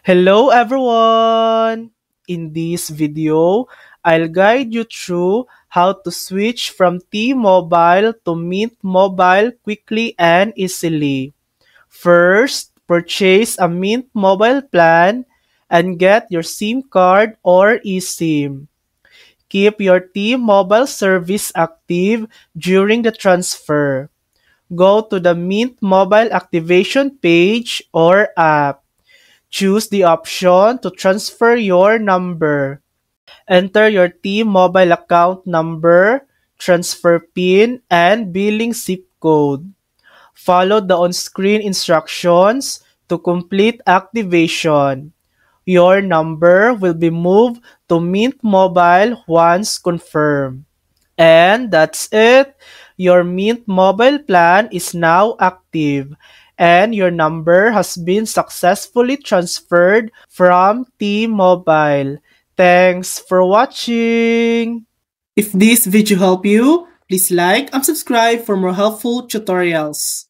Hello everyone! In this video, I'll guide you through how to switch from T-Mobile to Mint Mobile quickly and easily. First, purchase a Mint Mobile plan and get your SIM card or eSIM. Keep your T-Mobile service active during the transfer. Go to the Mint Mobile activation page or app. Choose the option to transfer your number. Enter your T-Mobile account number, transfer PIN, and billing zip code. Follow the on-screen instructions to complete activation. Your number will be moved to Mint Mobile once confirmed. And that's it. Your Mint mobile plan is now active and your number has been successfully transferred from T-Mobile. Thanks for watching. If this video helped you, please like and subscribe for more helpful tutorials.